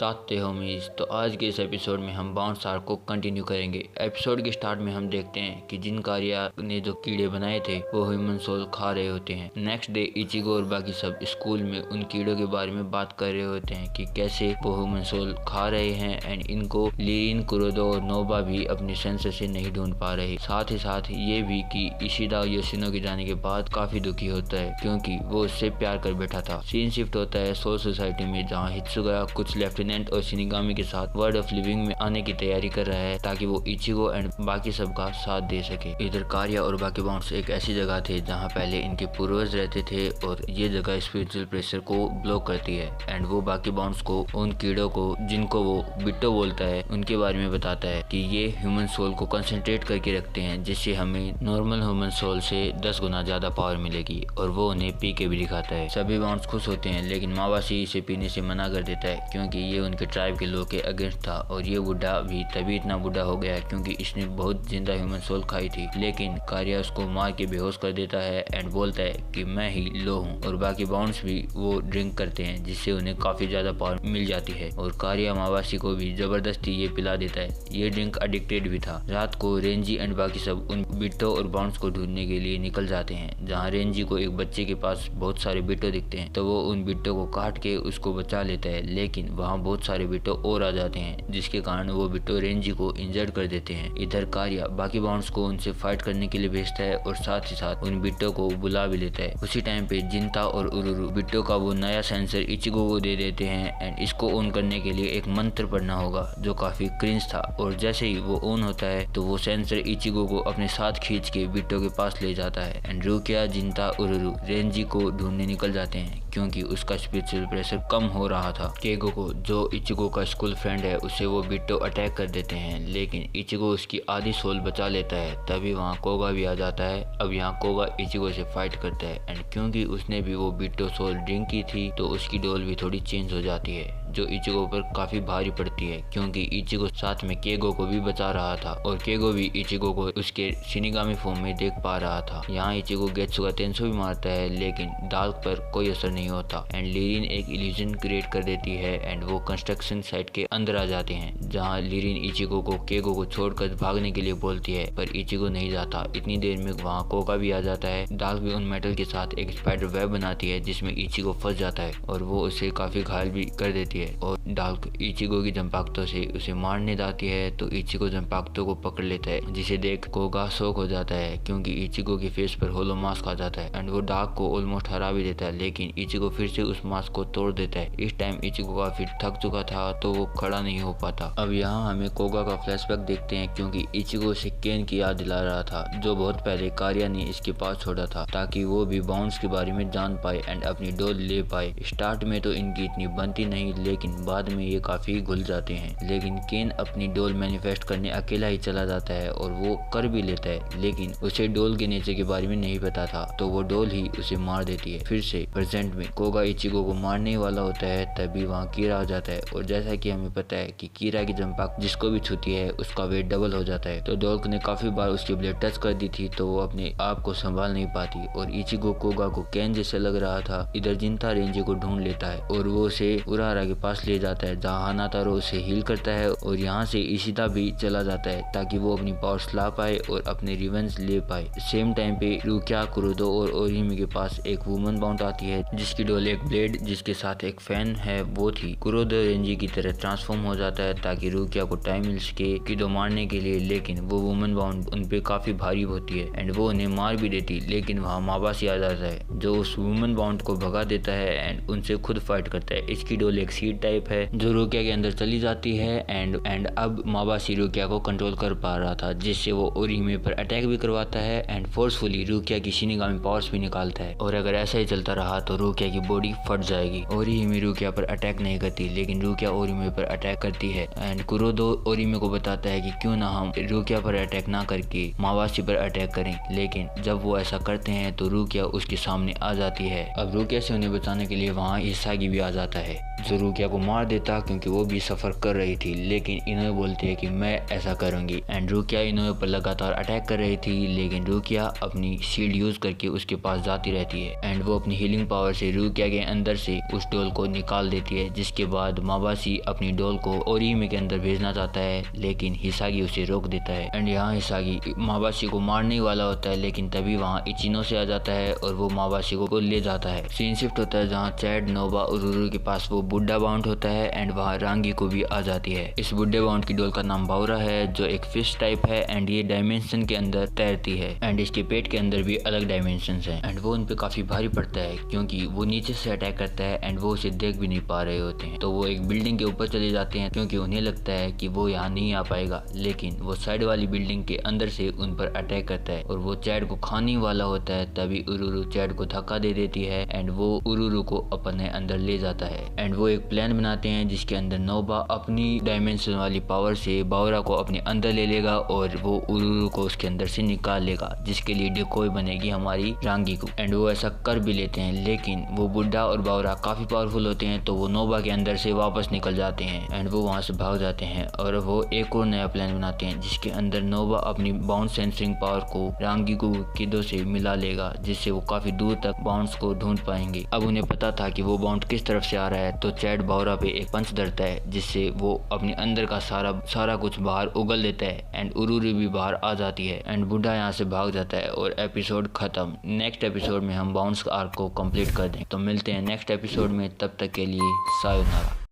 साथ होमीज। तो आज के इस एपिसोड में हम बाउंस आर्क को कंटिन्यू करेंगे। एपिसोड के स्टार्ट में हम देखते हैं कि जिन कार्या ने जो कीड़े बनाए थे वो ह्यूमन सोल खा रहे होते हैं। नेक्स्ट डे इचिगो और बाकी सब स्कूल में उन कीड़ों के बारे में बात कर रहे होते हैं कि कैसे वो ह्यूमन सोल खा रहे हैं एंड इनको लीन, कुरोदो और नोबा भी अपने सेंसर से नहीं ढूंढ पा रहे। साथ ही साथ ये भी कि इशिदा योशिनो के जाने के बाद काफी दुखी होता है क्योंकि वो उससे प्यार कर बैठा था। सीन शिफ्ट होता है सोल सोसाइटी में जहाँ हित्सुगा कुछ लेफ्टिनेंट और शिनिगामी के साथ वर्ल्ड ऑफ लिविंग में आने की तैयारी कर रहा है ताकि वो इचिगो एंड बाकी सब का साथ दे सके। इधर कार्या और बाकी बाउंस एक ऐसी जगह थे जहाँ पहले इनके पूर्वज रहते थे और ये जगह स्पिरिचुअल प्रेशर को ब्लॉक करती है एंड वो बाकी बाउंस को उन कीड़ों को जिनको वो बिट्टो बोलता है उनके बारे में बताता है कि ये ह्यूमन सोल को कंसंट्रेट करके रखते हैं जिससे हमें नॉर्मल ह्यूमन सोल से 10 गुना ज्यादा पावर मिलेगी और वो उन्हें पी के भी दिखाता है। सभी बाउंस खुश होते हैं लेकिन मावासी इसे पीने से मना कर देता है क्योंकि ये उनके ट्राइब के लोग के अगेंस्ट था और ये बुढ़ा भी तभी इतना बुढ़ा हो गया क्योंकि इसने बहुत जिंदा ह्यूमन सोल खाई थी। लेकिन कार्या उसको मार के बेहोश कर देता है एंड बोलता है कि मैं ही लो हूँ और बाकी बाउंस भी वो ड्रिंक करते हैं जिससे उन्हें काफी ज्यादा पावर मिल जाती है और कार्या मावासी को भी जबरदस्ती ये पिला देता है। ये ड्रिंक एडिक्टेड भी था। रात को रेंजी एंड बाकी सब उन बिट्टो और बाउंस को ढूंढने के लिए निकल जाते हैं जहाँ रेंजी को एक बच्चे के पास बहुत सारे बिट्टो दिखते हैं तो वो उन बिट्टो को काट के उसको बचा लेता है। लेकिन वहाँ बहुत सारे बिट्टो और आ जाते हैं जिसके कारण वो बिट्टो रेंजी को इंजर्ड कर देते हैं। इधर कार्या बाकी बाउंस को उनसे फाइट करने के लिए भेजता है और साथ ही साथ उन बिट्टो को बुला भी लेता है। उसी टाइम पे जिंता और उरुरु बिट्टो का वो नया सेंसर इचिगो को दे देते हैं एंड इसको ऑन करने के लिए एक मंत्र पढ़ना होगा जो काफी क्रिंज था और जैसे ही वो ऑन होता है तो वो सेंसर इचिगो को अपने साथ खींच के बिट्टो के पास ले जाता है एंड रुकिया, जिंता, उरुरु रेंजी को ढूंढने निकल जाते हैं क्योंकि उसका स्पिरिचुअल प्रेशर कम हो रहा था। केगो को जो इचिगो का स्कूल फ्रेंड है उसे वो बिट्टो अटैक कर देते हैं लेकिन इचिगो उसकी आधी सोल बचा लेता है। तभी वहाँ कोगा भी आ जाता है। अब यहाँ कोगा इचिगो से फाइट करता है एंड क्योंकि उसने भी वो बिट्टो सोल ड्रिंक की थी तो उसकी डोल भी थोड़ी चेंज हो जाती है जो इचिगो पर काफी भारी पड़ती है क्योंकि इचिगो साथ में केगो को भी बचा रहा था और केगो भी इचिगो को उसके शिनिगामी फॉर्म में देख पा रहा था। यहाँ इचिगो गेत्सुगा तेंसो भी मारता है लेकिन डार्क पर कोई असर नहीं होता एंड लीरिन एक इल्यूजन क्रिएट कर देती है एंड वो कंस्ट्रक्शन साइट के अंदर आ जाते हैं जहाँ लीरिन इचिगो को केगो को छोड़कर भागने के लिए बोलती है पर इचिगो नहीं जाता। इतनी देर में वहाँ कोगा भी आ जाता है। डार्क भी उन मेटल के साथ एक स्पाइडर वेब बनाती है जिसमें इचिगो फंस जाता है और वो उसे काफी घायल भी कर देती है और डार्क इचिगो की जंपाक्तो से उसे मारने जाती है तो इचिगो जंपाक्तो को पकड़ लेता है जिसे देख कोगा शॉक हो जाता है क्योंकि इचिगो के फेस पर होलो मास्क आ जाता है एंड वो डार्क को ऑलमोस्ट हरा भी देता है लेकिन इचिगो फिर से उस मास्क को तोड़ देता है। इस टाइम इचिगो काफी थक चुका था तो वो खड़ा नहीं हो पाता। अब यहाँ हमें कोगा का फ्लैशबैक देखते हैं क्योंकि इचिगो से केन की याद दिला रहा था जो बहुत पहले कार्या ने इसके पास छोड़ा था ताकि वो भी बाउंस के बारे में जान पाए एंड अपनी डोल ले पाए। स्टार्ट में तो इनकी इतनी बनती नहीं लेकिन बाद में ये काफी घुल जाते हैं। लेकिन केन अपनी डोल मैनिफेस्ट करने अकेला ही चला जाता है और वो कर भी लेता है लेकिन उसे डोल के नेचर के बारे में नहीं पता था तो वो डोल ही उसे मार देती है। फिर से प्रेजेंट में कोगा इचिगो को मारने वाला होता है तभी वहाँ कीरा आ जाता है और जैसा कि हमें पता है कि कीरा की जंपाक जिसको भी छूती है उसका वेट डबल हो जाता है तो डोल ने काफी बार उसकी ब्लेड टच कर दी थी तो वो अपने आप को संभाल नहीं पाती और इचिगो कोगा को कैन जैसे लग रहा था। इधर जिंता रेंजी को ढूंढ लेता है और वो उसे उरारा के पास ले जाता है जहाँ हानातारो उसे हील करता है और यहाँ से इशिदा भी चला जाता है ताकि वो अपनी पावर्स ला पाए और अपने रिवेंज ले पाए। सेम टाइम पे रुकिया, कुरोदो और ओरिमी के पास एक वुमन बाउंड आती है जिसकी डोल एक ब्लेड जिसके साथ एक फैन है वो थी। कुरोदो रेंजी की तरह ट्रांसफॉर्म हो जाता है ताकि रुकिया को टाइम मिल सके किडो मारने के लिए लेकिन वो वुमन बाउंड उनपे काफी भारी होती है एंड वो उन्हें मार भी देती लेकिन वहाँ माबासी आ जाता है जो उस वुमन बाउंड को भगा देता है एंड उनसे खुद फाइट करता है। इसकी डोल एक सीड टाइप है जो रुकिया के अंदर चली जाती है एंड अब माबासी रुकिया को कंट्रोल कर पा रहा था जिससे वो ओरिमे पर अटैक भी करवाता है एंड फोर्सफुली रुकिया की शिनिगामी पावर्स भी निकालता है और अगर ऐसा ही चलता रहा तो रुकिया की बॉडी फट जाएगी। ओरिमे रुकिया पर अटैक नहीं करती लेकिन रुकिया ओरिमे पर अटैक करती है एंड कुरोदो ओरिमे को बताता है कि क्यों ना हम रुकिया पर अटैक ना करके मावासी पर अटैक करें लेकिन जब वो ऐसा करते हैं तो रुकिया उसके सामने आ जाती है। अब रुकिया से उन्हें बचाने के लिए वहाँ इसागी भी आ जाता है जो रुकिया रुकिया को मार देता क्योंकि वो भी सफर कर रही थी, लेकिन इनोए बोलती है कि मैं ऐसा करूंगी। एंड रुकिया इनोए पर लगातार अटैक कर रही थी, लेकिन रुकिया अपनी शील्ड यूज करके उसके पास जाती रहती है एंड वो अपनी हीलिंग पावर से रुकिया के अंदर से उस डॉल को निकाल देती है। जिसके बाद माबासी अपनी डॉल को ओरिहिमे के अंदर भेजना चाहता है, लेकिन हिसागी उसे रोक देता है। एंड यहाँ हिसागी माबासी को मारने वाला होता है, लेकिन तभी वहाँ इचिनो से आ जाता है और वो माबासी को ले जाता है। सीन शिफ्ट होता है जहाँ चैड, नोबा और उरुरु के पास वो बुड्ढा बाउंड होता है एंड वहाँ रांगी को भी आ जाती है। इस बुड्ढे बाउंड की डॉल का नाम बाउरा है, जो एक फिश टाइप है एंड ये डायमेंशन के अंदर तैरती है एंड इसके पेट के अंदर भी अलग डायमेंशन है एंड वो उन पे काफी भारी पड़ता है क्योंकि वो नीचे से अटैक करता है एंड वो उसे देख भी नहीं पा रहे होते हैं। तो वो एक बिल्डिंग के ऊपर चले जाते हैं क्योंकि उन्हें लगता है कि वो यहाँ नहीं आ पाएगा, लेकिन वो साइड वाली बिल्डिंग के अंदर से उन पर अटैक करता है और वो चैड को खाने वाला होता है। तभी उरुरु चैड को धक्का दे देती है एंड वो उरुरु को अपने अंदर ले जाता है एंड वो एक प्लान बनाते हैं जिसके अंदर नोबा अपनी डायमेंशन वाली पावर से बाउरा को अपने अंदर ले लेगा और वो उरुरु को उसके अंदर से निकाल लेगा, जिसके लिए डिकोय बनेगी हमारी रांगी को। एंड वो ऐसा कर भी लेते हैं, लेकिन वो बुड्ढा और बाउरा काफी पावरफुल होते हैं तो वो नोबा के अंदर से वापस निकल जाते हैं एंड वो वहां से भाग जाते हैं और वो एक और नया प्लान बनाते हैं जिसके अंदर नोबा अपनी बाउंड सेंसिंग पावर को रांगी को किडो से मिला लेगा, जिससे वो काफी दूर तक बाउंड्स को ढूंढ पाएंगे। अब उन्हें पता था कि वो बाउंड किस तरफ से आ रहा है, तो चैड बाउरा पे एक पंच धरता है जिससे वो अपने अंदर का सारा कुछ बाहर उगल देता है एंड उरुरु भी बाहर आ जाती है एंड बुड्ढा यहाँ से भाग जाता है और एपिसोड खत्म। नेक्स्ट एपिसोड में हम बाउंड्स आर्क को कंप्लीट कर दें। तो मिलते हैं नेक्स्ट एपिसोड में, तब तक के लिए सायोनारा।